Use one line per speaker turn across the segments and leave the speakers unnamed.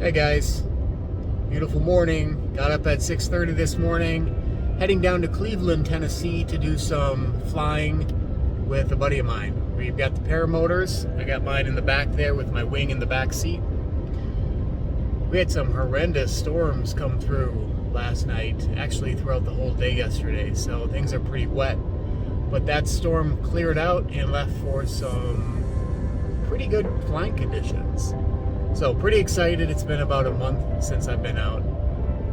Hey guys, beautiful morning. Got up at 6:30 this morning, heading down to Cleveland, Tennessee to do some flying with a buddy of mine. We've got the paramotors. I got mine in the back there with my wing in the back seat. We had some horrendous storms come through last night, actually throughout the whole day yesterday, so things are pretty wet. But that storm cleared out and left for some pretty good flying conditions. So pretty excited. It's been about a month since I've been out.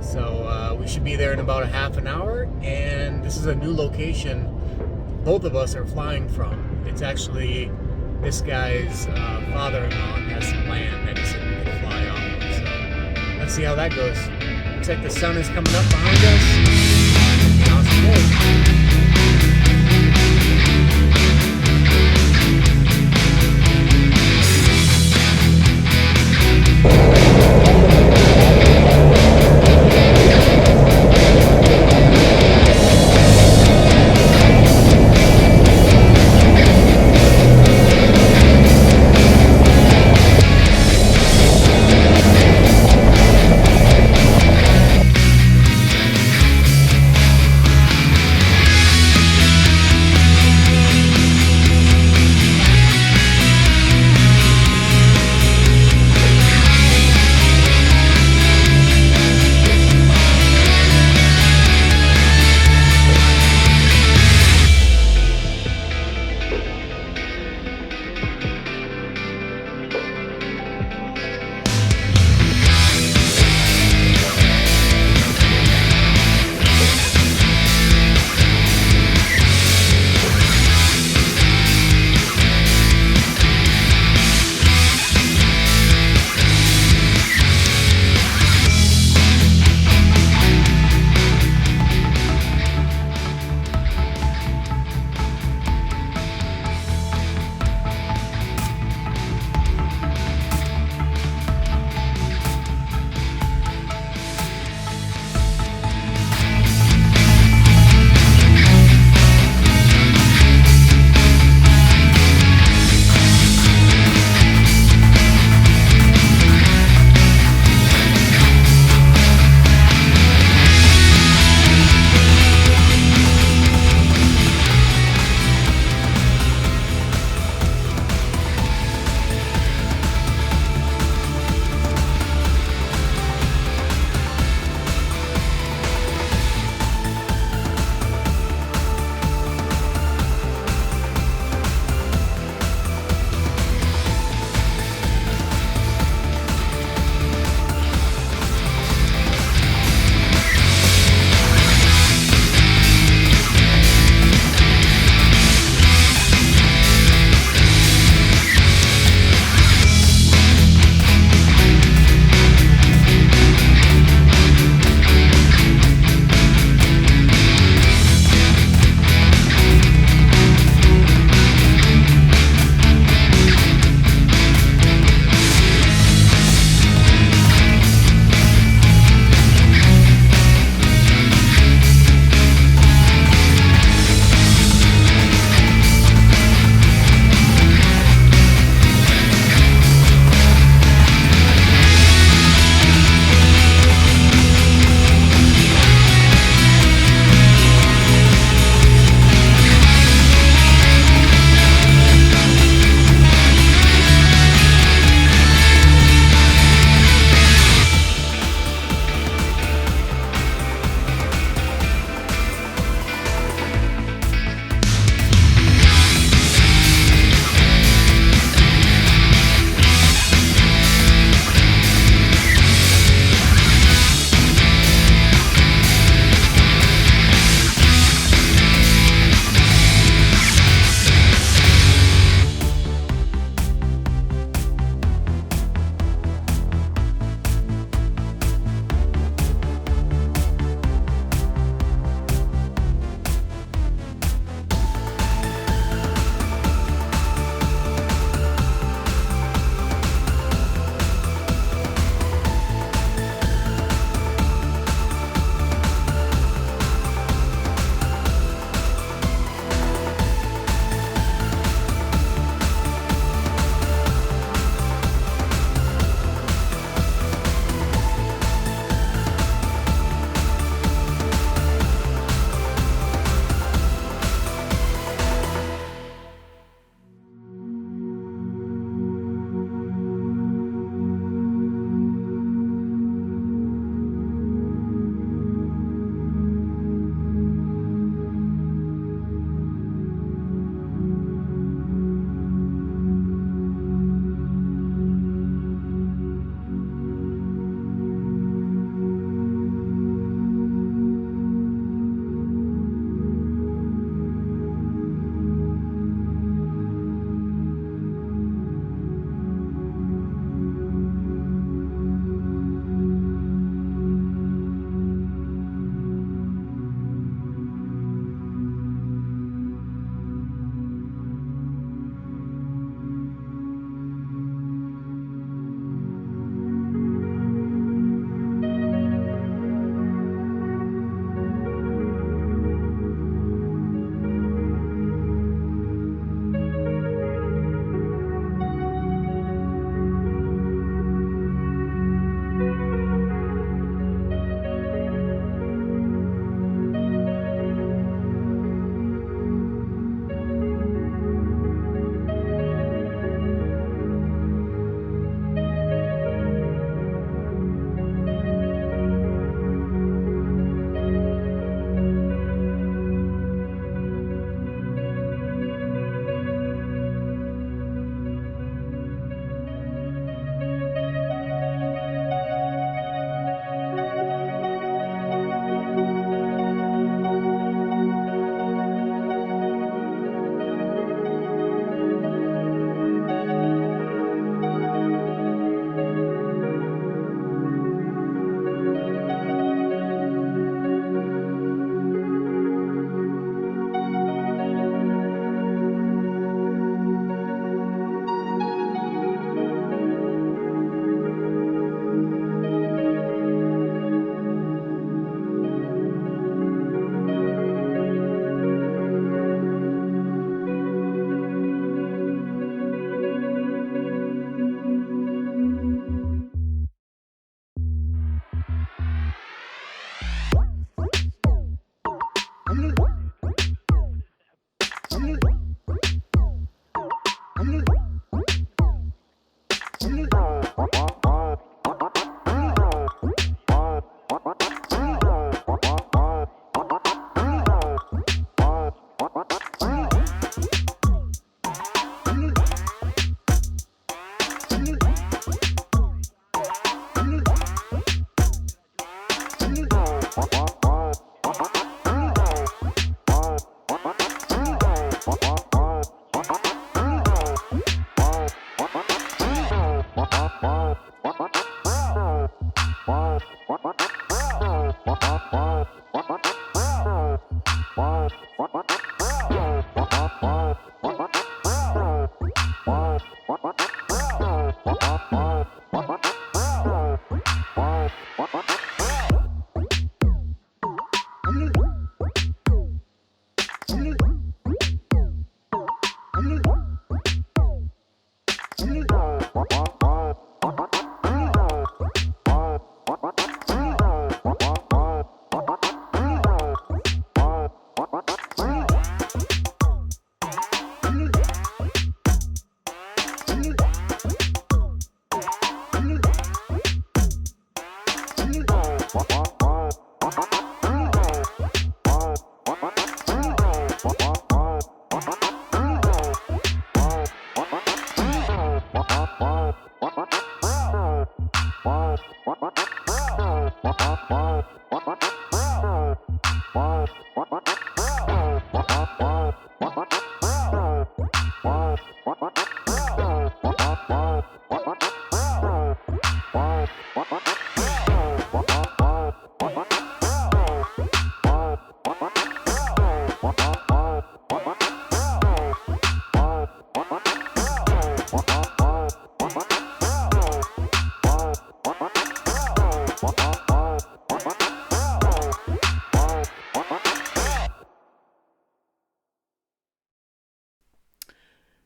So we should be there in about a half an hour, and this is a new location both of us are flying from. It's actually this guy's father-in-law has some land that he said we could fly off of. So let's see how that goes. Looks like the sun is coming up behind us. Awesome day.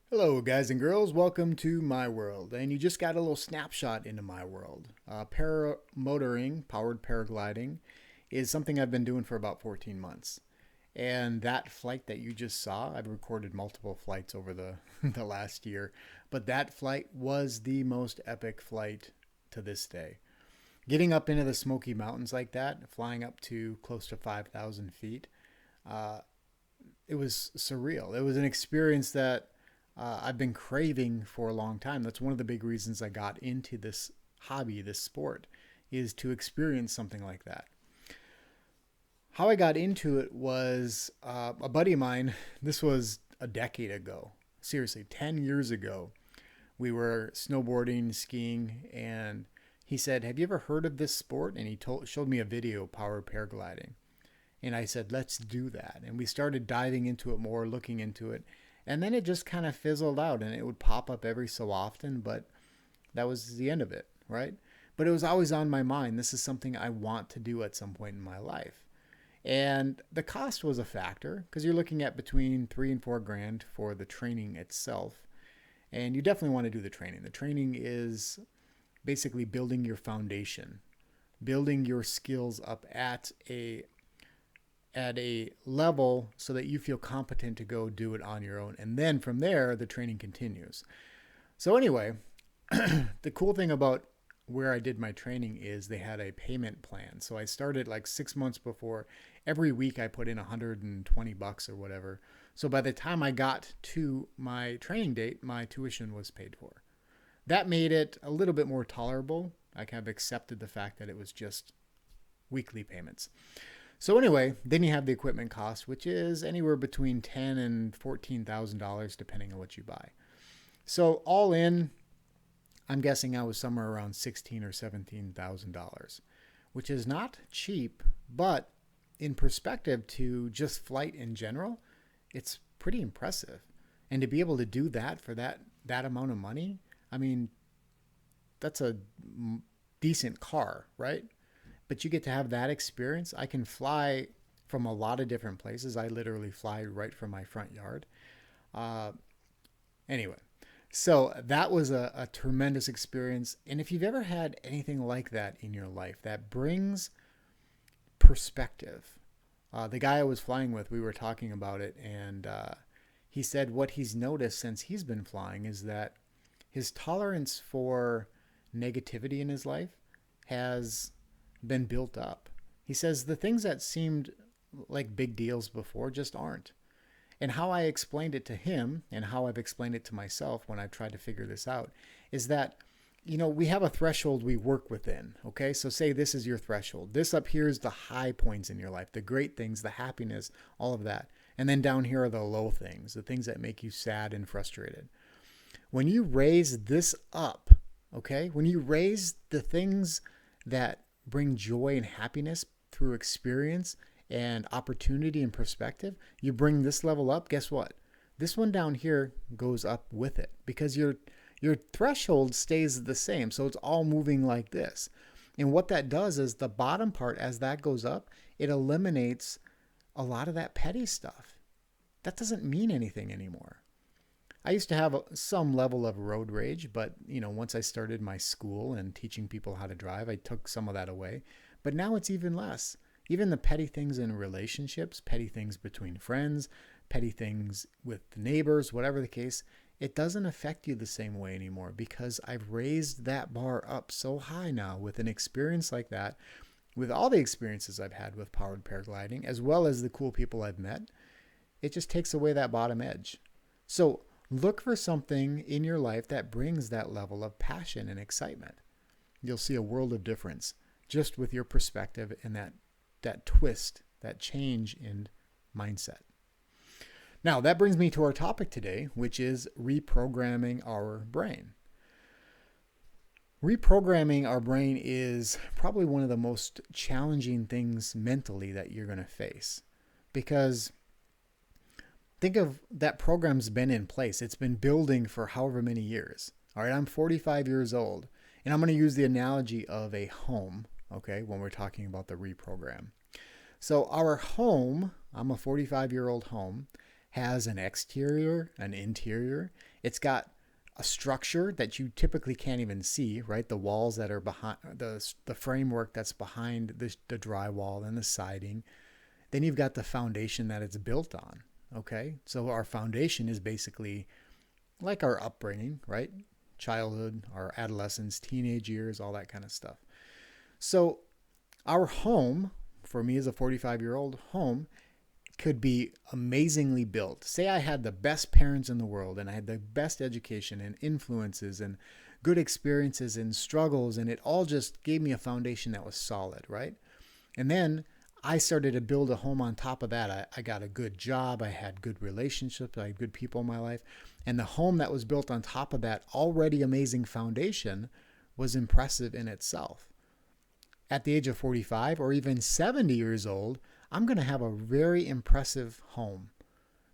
Hello guys and girls, welcome to my world, and you just got a little snapshot into my world. Paramotoring, powered paragliding, is something I've been doing for about 14 months. And that flight that you just saw, I've recorded multiple flights over the last year, but that flight was the most epic flight to this day. Getting up into the Smokie Mountains like that, flying up to close to 5,000 feet, it was surreal. It was an experience that I've been craving for a long time. That's one of the big reasons I got into this hobby, this sport, is to experience something like that. How I got into it was a buddy of mine. This was a decade ago. Seriously, 10 years ago. We were snowboarding, skiing, and he said, "Have you ever heard of this sport?" And he showed me a video, power paragliding. And I said, "Let's do that." And we started diving into it more, looking into it. And then it just kind of fizzled out, and it would pop up every so often, but that was the end of it, right? But it was always on my mind. This is something I want to do at some point in my life. And the cost was a factor, because you're looking at between $3,000 and $4,000 for the training itself. And you definitely want to do the training. The training is basically building your foundation, building your skills up at a level so that you feel competent to go do it on your own. And then from there, the training continues. So anyway, the cool thing about where I did my training is they had a payment plan. So I started like 6 months before. Every week I put in $120 or whatever. So by the time I got to my training date, my tuition was paid for. That made it a little bit more tolerable. I kind of accepted the fact that it was just weekly payments. So anyway, then you have the equipment cost, which is anywhere between $10,000 and $14,000 depending on what you buy. So all in, I'm guessing I was somewhere around $16,000 or $17,000, which is not cheap, but in perspective to just flight in general, it's pretty impressive. And to be able to do that for that amount of money, I mean, that's a decent car, right? But you get to have that experience. I can fly from a lot of different places. I literally fly right from my front yard. Anyway, so that was a tremendous experience. And if you've ever had anything like that in your life, that brings perspective. The guy I was flying with, we were talking about it, and he said what he's noticed since he's been flying is that his tolerance for negativity in his life has been built up. He says the things that seemed like big deals before just aren't. And how I explained it to him and how I've explained it to myself when I've tried to figure this out is that, we have a threshold we work within. Okay. So say this is your threshold. This up here is the high points in your life, the great things, the happiness, all of that. And then down here are the low things, the things that make you sad and frustrated. When you raise this up, okay, when you raise the things that bring joy and happiness through experience and opportunity and perspective, you bring this level up, guess what? This one down here goes up with it because your threshold stays the same. So it's all moving like this. And what that does is the bottom part, as that goes up, it eliminates a lot of that petty stuff. That doesn't mean anything anymore. I used to have some level of road rage, but once I started my school and teaching people how to drive, I took some of that away. But now it's even less. Even the petty things in relationships, petty things between friends, petty things with neighbors, whatever the case, it doesn't affect you the same way anymore because I've raised that bar up so high now with an experience like that, with all the experiences I've had with powered paragliding, as well as the cool people I've met. It just takes away that bottom edge. So look for something in your life that brings that level of passion and excitement. You'll see a world of difference just with your perspective and that twist, that change in mindset. Now, that brings me to our topic today, which is reprogramming our brain. Reprogramming our brain is probably one of the most challenging things mentally that you're going to face because think of that program's been in place. It's been building for however many years. All right, I'm 45 years old, and I'm going to use the analogy of a home, okay, when we're talking about the reprogram. So our home, I'm a 45-year-old home, has an exterior, an interior. It's got a structure that you typically can't even see, right? The walls that are behind, the framework that's behind the drywall and the siding. Then you've got the foundation that it's built on, okay? So our foundation is basically like our upbringing, right? Childhood, our adolescence, teenage years, all that kind of stuff. So our home, for me as a 45-year-old home, could be amazingly built. Say I had the best parents in the world and I had the best education and influences and good experiences and struggles, and it all just gave me a foundation that was solid, right? And then I started to build a home on top of that. I got a good job. I had good relationships. I had good people in my life. And the home that was built on top of that already amazing foundation was impressive in itself. At the age of 45 or even 70 years old, I'm going to have a very impressive home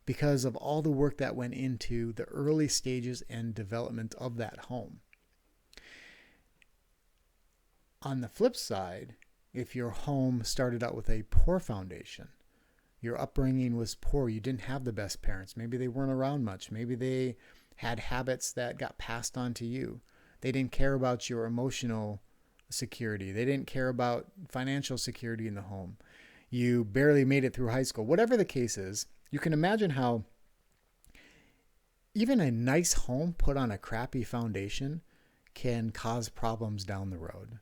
because of all the work that went into the early stages and development of that home. On the flip side, if your home started out with a poor foundation, your upbringing was poor, you didn't have the best parents, maybe they weren't around much, maybe they had habits that got passed on to you, they didn't care about your emotional security, they didn't care about financial security in the home, you barely made it through high school, whatever the case is, you can imagine how even a nice home put on a crappy foundation can cause problems down the road,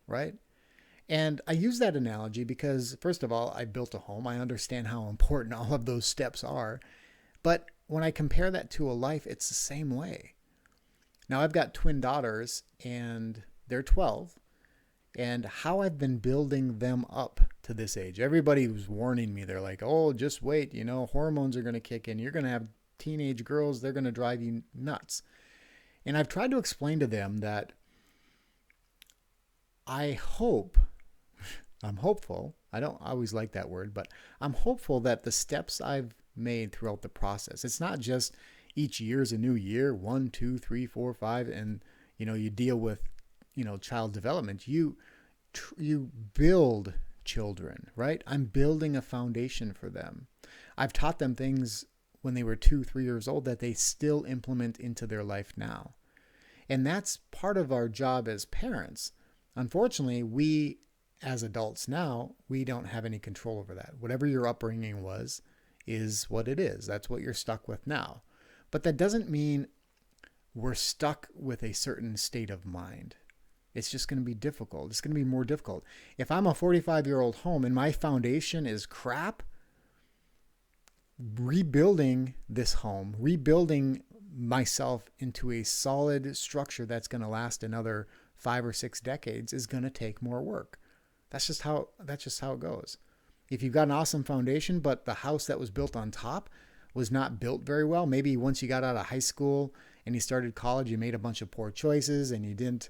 right? And I use that analogy because, first of all, I built a home. I understand how important all of those steps are. But when I compare that to a life, it's the same way. Now, I've got twin daughters, and they're 12. And how I've been building them up to this age. Everybody was warning me. They're like, oh, just wait. Hormones are going to kick in. You're going to have teenage girls. They're going to drive you nuts. And I've tried to explain to them that I'm hopeful, I don't always like that word, but I'm hopeful that the steps I've made throughout the process, it's not just each year's a new year, 1, 2, 3, 4, 5, and, you deal with, child development. You build children, right? I'm building a foundation for them. I've taught them things when they were 2, 3 years old that they still implement into their life now. And that's part of our job as parents. Unfortunately, we as adults now, we don't have any control over that. Whatever your upbringing was is what it is. That's what you're stuck with now. But that doesn't mean we're stuck with a certain state of mind. It's just going to be difficult. It's going to be more difficult. If I'm a 45-year-old home and my foundation is crap, rebuilding this home, rebuilding myself into a solid structure that's going to last another 5 or 6 decades is going to take more work. That's just how it goes. If you've got an awesome foundation, but the house that was built on top was not built very well, maybe once you got out of high school and you started college, you made a bunch of poor choices and you didn't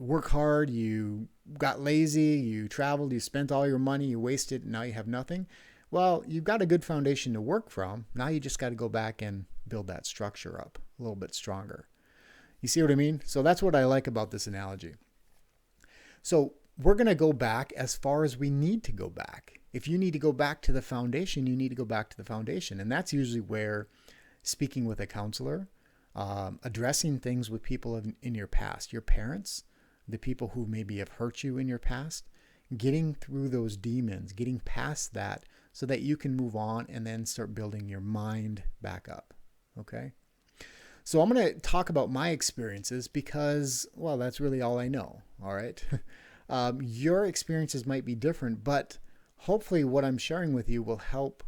work hard, you got lazy, you traveled, you spent all your money, you wasted, and now you have nothing. Well, you've got a good foundation to work from. Now you just got to go back and build that structure up a little bit stronger. You see what I mean? So that's what I like about this analogy. So we're going to go back as far as we need to go back. If you need to go back to the foundation, you need to go back to the foundation. And that's usually where speaking with a counselor, addressing things with people in your past, your parents, the people who maybe have hurt you in your past, getting through those demons, getting past that so that you can move on and then start building your mind back up. Okay? So I'm going to talk about my experiences because, well, that's really all I know. All right? Your experiences might be different, but hopefully what I'm sharing with you will help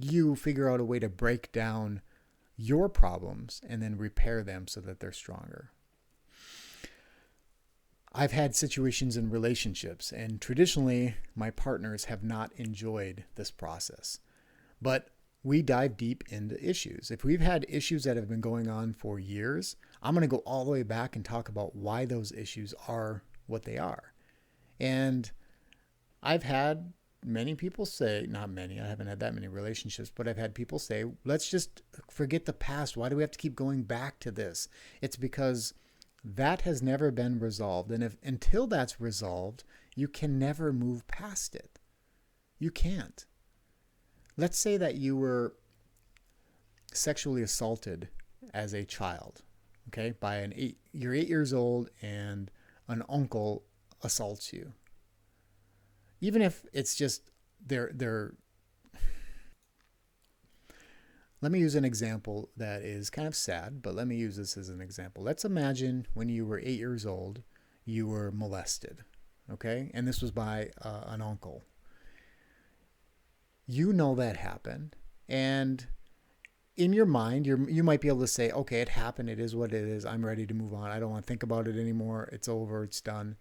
you figure out a way to break down your problems and then repair them so that they're stronger. I've had situations in relationships, and traditionally my partners have not enjoyed this process. But we dive deep into issues. If we've had issues that have been going on for years, I'm going to go all the way back and talk about why those issues are what they are. And I've had many people say, not many, I haven't had that many relationships, but I've had people say, let's just forget the past. Why do we have to keep going back to this? It's because that has never been resolved. And until that's resolved, you can never move past it. You can't. Let's say that you were sexually assaulted as a child, okay, you're 8 years old and an uncle assaults you. Even if it's just they're let me use an example that is kind of sad, but let me use this as an example. Let's imagine when you were 8 years old, you were molested, okay? And this was by an uncle. You know that happened, and in your mind, you might be able to say, okay, it happened. It is what it is. I'm ready to move on. I don't want to think about it anymore. It's over. It's done.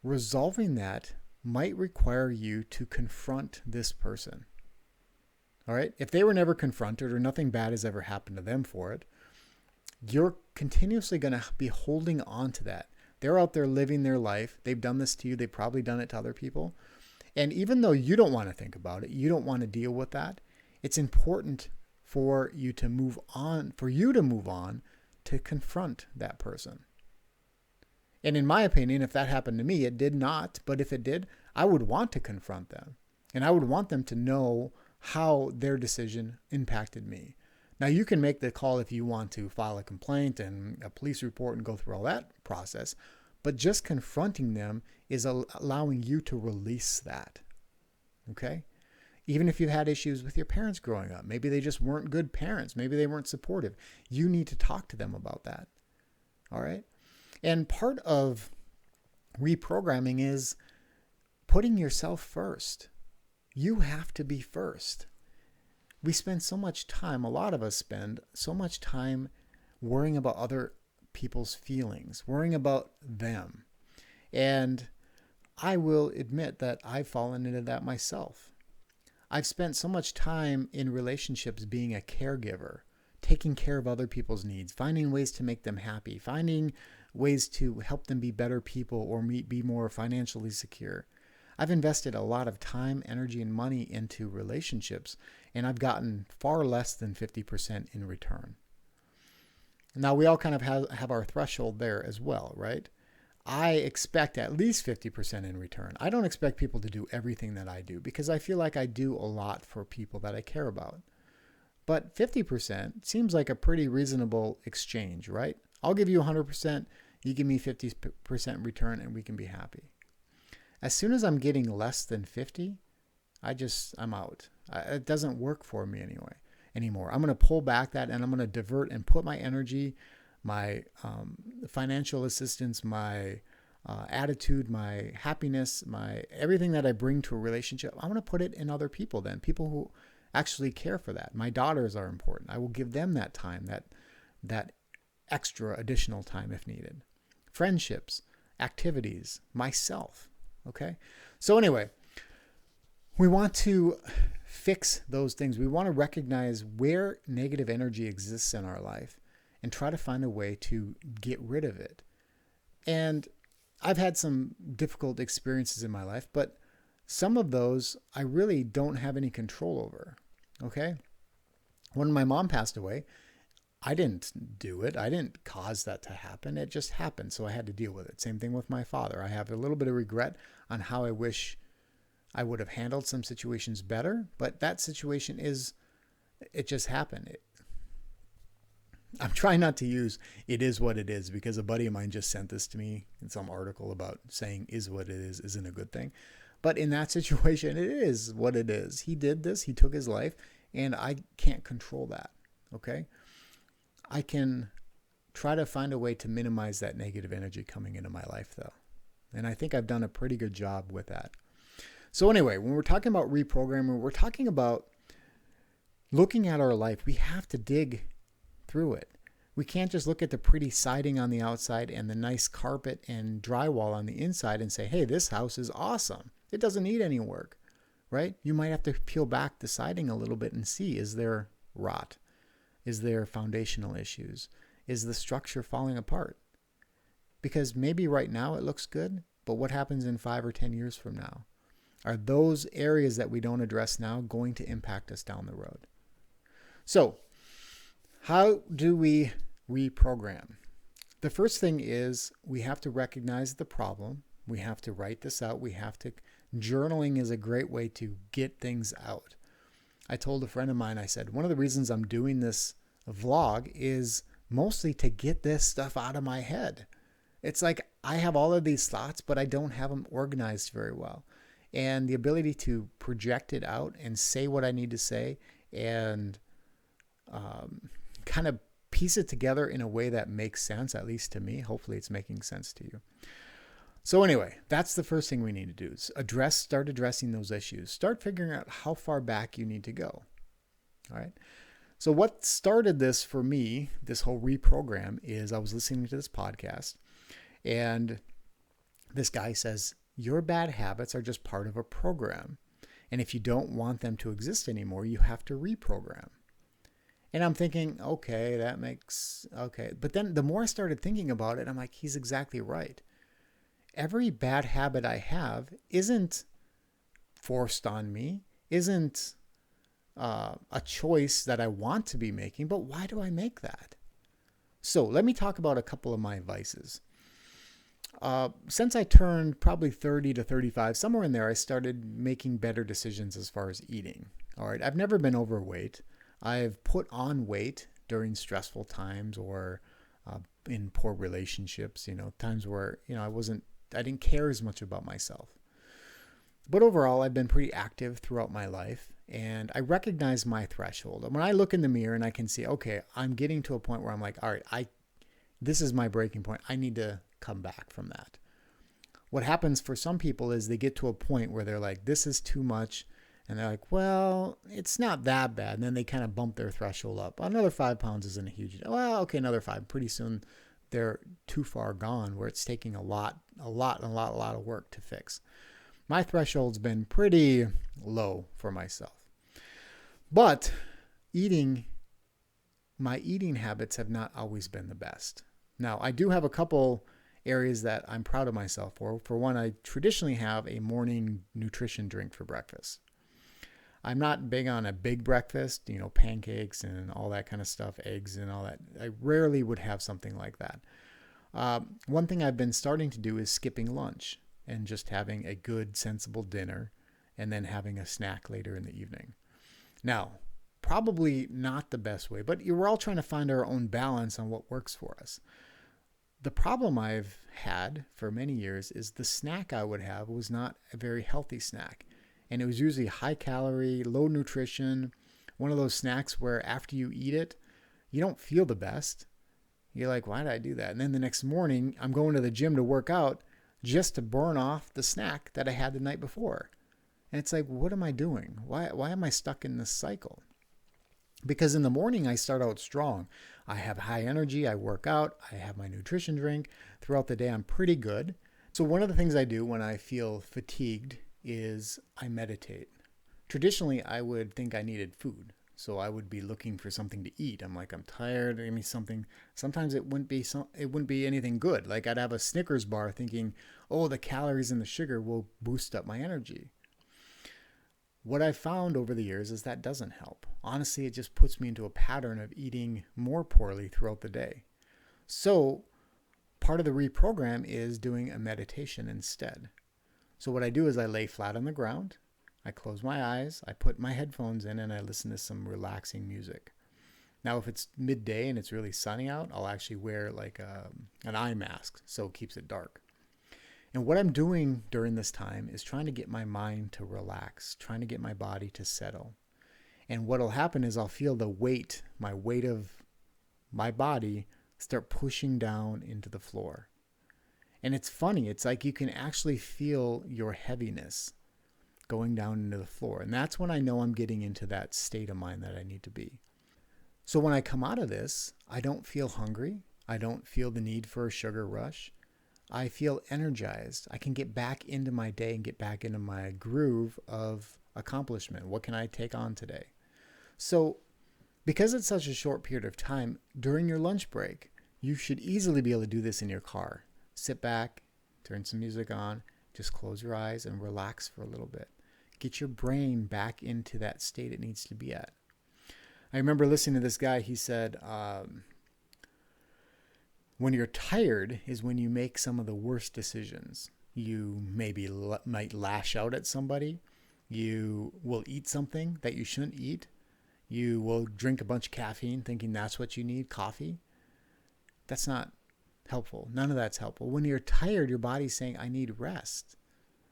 Resolving that might require you to confront this person. All right? If they were never confronted or nothing bad has ever happened to them for it, you're continuously going to be holding on to that. They're out there living their life. They've done this to you. They've probably done it to other people. And even though you don't want to think about it, you don't want to deal with that, it's important for you to move on, to confront that person. And in my opinion, if that happened to me, it did not. But if it did, I would want to confront them. And I would want them to know how their decision impacted me. Now, you can make the call if you want to file a complaint and a police report and go through all that process. But just confronting them is allowing you to release that. Okay? Even if you had issues with your parents growing up, maybe they just weren't good parents. Maybe they weren't supportive. You need to talk to them about that. All right? And part of reprogramming is putting yourself first. You have to be first. We spend so much time, a lot of us spend so much time worrying about other people's feelings, worrying about them. And I will admit that I've fallen into that myself. I've spent so much time in relationships being a caregiver, taking care of other people's needs, finding ways to make them happy, finding ways to help them be better people or be more financially secure. I've invested a lot of time, energy, and money into relationships, and I've gotten far less than 50% in return. Now, we all kind of have our threshold there as well, right? I expect at least 50% in return. I don't expect people to do everything that I do because I feel like I do a lot for people that I care about. But 50% seems like a pretty reasonable exchange, right? I'll give you 100%, You give me 50% return and we can be happy. As soon as I'm getting less than 50, I'm out. It doesn't work for me anymore. I'm going to pull back that and I'm going to divert and put my energy, my financial assistance, my attitude, my happiness, my everything that I bring to a relationship. I'm going to put it in other people then, people who actually care for that. My daughters are important. I will give them that time, that extra additional time if needed. Friendships, activities, myself. Okay? So anyway, we want to fix those things. We want to recognize where negative energy exists in our life and try to find a way to get rid of it. And I've had some difficult experiences in my life, but some of those I really don't have any control over. Okay? When my mom passed away, I didn't do it. I didn't cause that to happen. It just happened. So I had to deal with it. Same thing with my father. I have a little bit of regret on how I wish I would have handled some situations better, but that situation it just happened. I'm trying not to use "it is what it is" because a buddy of mine just sent this to me in some article about saying "is what it is" isn't a good thing. But in that situation, it is what it is. He did this, he took his life, and I can't control that. Okay? I can try to find a way to minimize that negative energy coming into my life though. And I think I've done a pretty good job with that. So anyway, when we're talking about reprogramming, we're talking about looking at our life. We have to dig through it. We can't just look at the pretty siding on the outside and the nice carpet and drywall on the inside and say, hey, this house is awesome. It doesn't need any work, right? You might have to peel back the siding a little bit and see, is there rot? Is there foundational issues? Is the structure falling apart? Because maybe right now it looks good, but what happens in 5 or 10 years from now? Are those areas that we don't address now going to impact us down the road? So, how do we reprogram? The first thing is we have to recognize the problem. We have to write this out. Journaling is a great way to get things out. I told a friend of mine, I said, one of the reasons I'm doing this vlog is mostly to get this stuff out of my head. It's like I have all of these thoughts, but I don't have them organized very well. And the ability to project it out and say what I need to say and kind of piece it together in a way that makes sense, at least to me. Hopefully it's making sense to you. So anyway, that's the first thing we need to do is start addressing those issues. Start figuring out how far back you need to go. All right. So what started this for me, this whole reprogram, is I was listening to this podcast and this guy says, your bad habits are just part of a program. And if you don't want them to exist anymore, you have to reprogram. And I'm thinking, okay. But then the more I started thinking about it, I'm like, he's exactly right. Every bad habit I have isn't forced on me, isn't a choice that I want to be making, but why do I make that? So let me talk about a couple of my vices. Since I turned probably 30 to 35, somewhere in there, I started making better decisions as far as eating. All right. I've never been overweight. I've put on weight during stressful times or in poor relationships, times where, I didn't care as much about myself. But overall, I've been pretty active throughout my life and I recognize my threshold. When I look in the mirror and I can see, okay, I'm getting to a point where I'm like, all right, this is my breaking point. I need to come back from that. What happens for some people is they get to a point where they're like, this is too much. And they're like, well, it's not that bad. And then they kind of bump their threshold up. Another 5 pounds isn't a huge, well, okay, another 5. Pretty soon they're too far gone where it's taking a lot of work to fix. My threshold's been pretty low for myself. But my eating habits have not always been the best. Now, I do have a couple areas that I'm proud of myself for. For one, I traditionally have a morning nutrition drink for breakfast. I'm not big on a big breakfast, pancakes and all that kind of stuff, eggs and all that. I rarely would have something like that. One thing I've been starting to do is skipping lunch and just having a good, sensible dinner and then having a snack later in the evening. Now, probably not the best way, but we're all trying to find our own balance on what works for us.
The problem I've had for many years is the snack I would have was not a very healthy snack. And it was usually high calorie, low nutrition, one of those snacks where after you eat it, you don't feel the best. You're like, why did I do that? And then the next morning, I'm going to the gym to work out just to burn off the snack that I had the night before. And it's like, what am I doing? Why am I stuck in this cycle? Because in the morning, I start out strong. I have high energy. I work out. I have my nutrition drink. Throughout the day, I'm pretty good. So, one of the things I do when I feel fatigued is I meditate. Traditionally, I would think I needed food. So I would be looking for something to eat. I'm like, I'm tired. Give me something. Sometimes it wouldn't be anything good. Like I'd have a Snickers bar thinking, oh, the calories and the sugar will boost up my energy. What I've found over the years is that doesn't help. Honestly, it just puts me into a pattern of eating more poorly throughout the day. So part of the reprogram is doing a meditation instead. So what I do is I lay flat on the ground. I close my eyes, I put my headphones in, and I listen to some relaxing music. Now, if it's midday and it's really sunny out, I'll actually wear like an eye mask so it keeps it dark. And what I'm doing during this time is trying to get my mind to relax, trying to get my body to settle. And what'll happen is I'll feel my weight of my body start pushing down into the floor. And it's funny, it's like you can actually feel your heaviness going down into the floor. And that's when I know I'm getting into that state of mind that I need to be. So when I come out of this, I don't feel hungry. I don't feel the need for a sugar rush. I feel energized. I can get back into my day and get back into my groove of accomplishment. What can I take on today? So because it's such a short period of time, during your lunch break, you should easily be able to do this in your car. Sit back, turn some music on, just close your eyes and relax for a little bit. Get your brain back into that state it needs to be at. I remember listening to this guy. He said, when you're tired is when you make some of the worst decisions. You maybe might lash out at somebody. You will eat something that you shouldn't eat. You will drink a bunch of caffeine thinking that's what you need, coffee. That's not helpful. None of that's helpful. When you're tired, your body's saying, I need rest.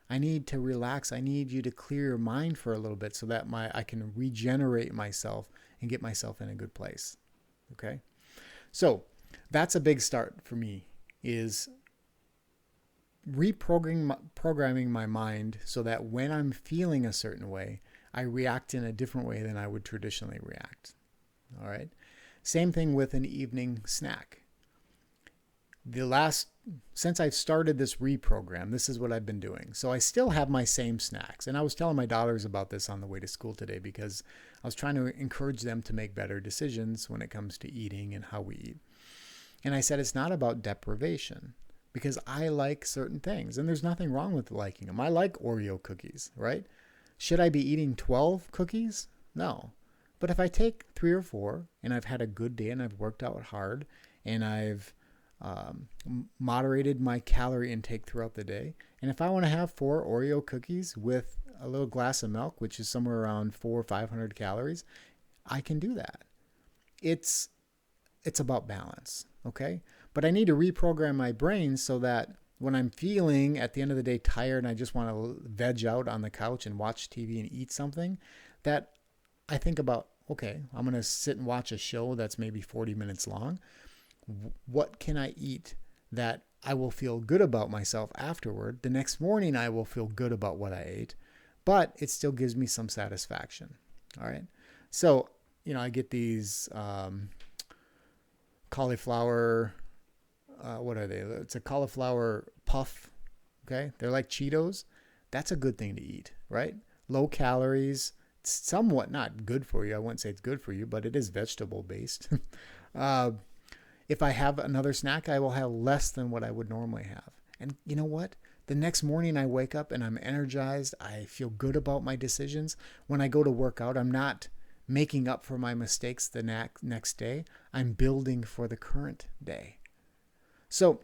I need to relax. I need you to clear your mind for a little bit so that I can regenerate myself and get myself in a good place. Okay? So that's a big start for me, is reprogramming my mind so that when I'm feeling a certain way, I react in a different way than I would traditionally react. All right? Same thing with an evening snack. Since I've started this reprogram, this is what I've been doing. So I still have my same snacks. And I was telling my daughters about this on the way to school today because I was trying to encourage them to make better decisions when it comes to eating and how we eat. And I said, it's not about deprivation because I like certain things and there's nothing wrong with liking them. I like Oreo cookies, right? Should I be eating 12 cookies? No. But if I take 3 or 4 and I've had a good day and I've worked out hard and I've moderated my calorie intake throughout the day. And if I want to have 4 Oreo cookies with a little glass of milk, which is somewhere around 400 or 500 calories, I can do that. It's about balance, okay? But I need to reprogram my brain so that when I'm feeling at the end of the day tired and I just want to veg out on the couch and watch TV and eat something, that I think about, okay, I'm going to sit and watch a show that's maybe 40 minutes long. What can I eat that I will feel good about myself afterward? The next morning, I will feel good about what I ate, but it still gives me some satisfaction. All right. So, I get these cauliflower, what are they? It's a cauliflower puff. Okay. They're like Cheetos. That's a good thing to eat, right? Low calories, somewhat not good for you. I wouldn't say it's good for you, but it is vegetable based. If I have another snack, I will have less than what I would normally have. And you know what? The next morning I wake up and I'm energized. I feel good about my decisions. When I go to work out, I'm not making up for my mistakes the next day. I'm building for the current day. So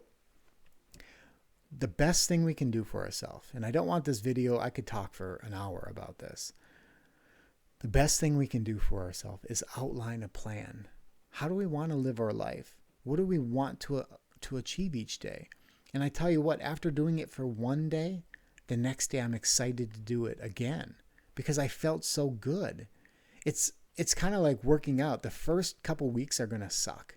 the best thing we can do for ourselves, and I don't want this video, I could talk for an hour about this. The best thing we can do for ourselves is outline a plan. How do we want to live our life? What do we want to achieve each day. And I tell you what, after doing it for one day, the next day I'm excited to do it again because I felt so good. It's kind of like working out. The first couple weeks are going to suck.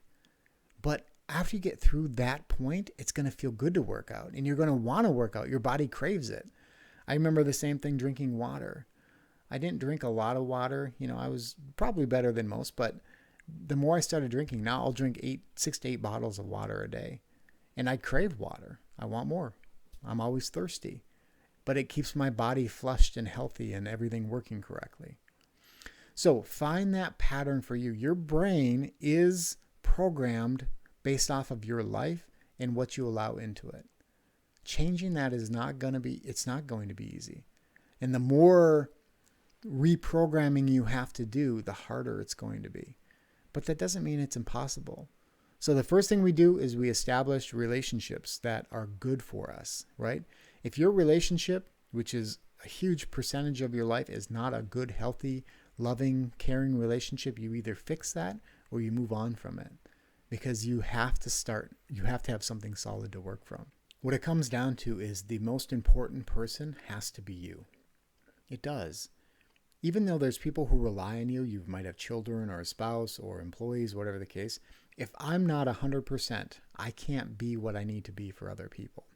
But after you get through that point, it's going to feel good to work out and you're going to want to work out. Your body craves it. I remember the same thing drinking water. I didn't drink a lot of water. I was probably better than most, but the more I started drinking, now I'll drink 6 to 8 bottles of water a day. And I crave water. I want more. I'm always thirsty. But it keeps my body flushed and healthy and everything working correctly. So find that pattern for you. Your brain is programmed based off of your life and what you allow into it. Changing that it's not going to be easy. And the more reprogramming you have to do, the harder it's going to be. But that doesn't mean it's impossible. So the first thing we do is we establish relationships that are good for us, right? If your relationship, which is a huge percentage of your life, is not a good, healthy, loving, caring relationship, you either fix that or you move on from it because you have to have something solid to work from. What it comes down to is the most important person has to be you. It does. Even though there's people who rely on you, you might have children or a spouse or employees, whatever the case. If I'm not 100%, I can't be what I need to be for other people.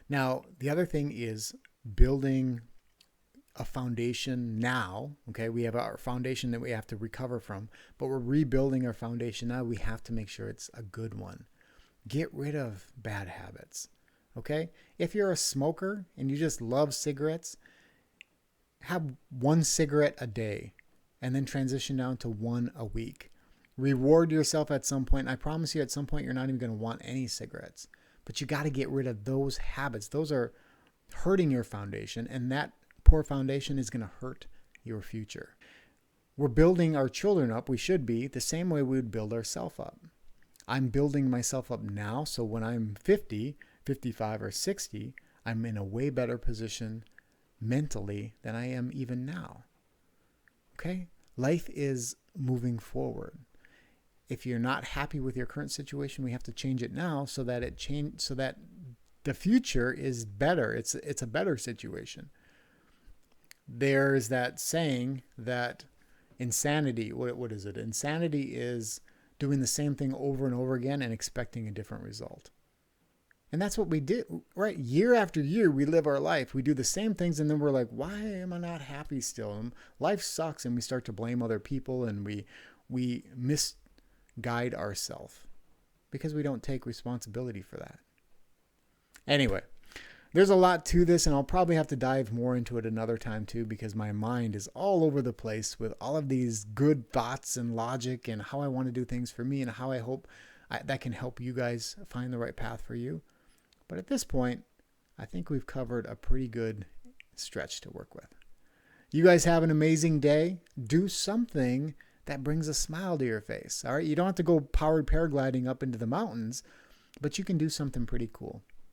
Now, the other thing is building a foundation now. Okay, we have our foundation that we have to recover from, but we're rebuilding our foundation now. We have to make sure it's a good one. Get rid of bad habits. Okay, if you're a smoker and you just love cigarettes, have 1 cigarette a day and then transition down to 1 a week. Reward yourself at some point. I promise you at some point you're not even going to want any cigarettes. But you got to get rid of those habits. Those are hurting your foundation, and that poor foundation is going to hurt your future. We're building our children up, we should be, the same way we would build ourselves up. I'm building myself up now, so when I'm 50, 55, or 60, I'm in a way better position mentally than I am even now. Okay? Life is moving forward. If you're not happy with your current situation, we have to change it now so that the future is better. It's a better situation. There's that saying that insanity, what is it? Insanity is doing the same thing over and over again and expecting a different result. And that's what we do, right? Year after year, we live our life. We do the same things, and then we're like, why am I not happy still? And life sucks, and we start to blame other people, and we misguide ourselves because we don't take responsibility for that. Anyway, there's a lot to this, and I'll probably have to dive more into it another time too, because my mind is all over the place with all of these good thoughts and logic and how I want to do things for me and how I hope that can help you guys find the right path for you. But at this point, I think we've covered a pretty good stretch to work with. You guys have an amazing day. Do something that brings a smile to your face. All right. You don't have to go powered paragliding up into the mountains, but you can do something pretty cool.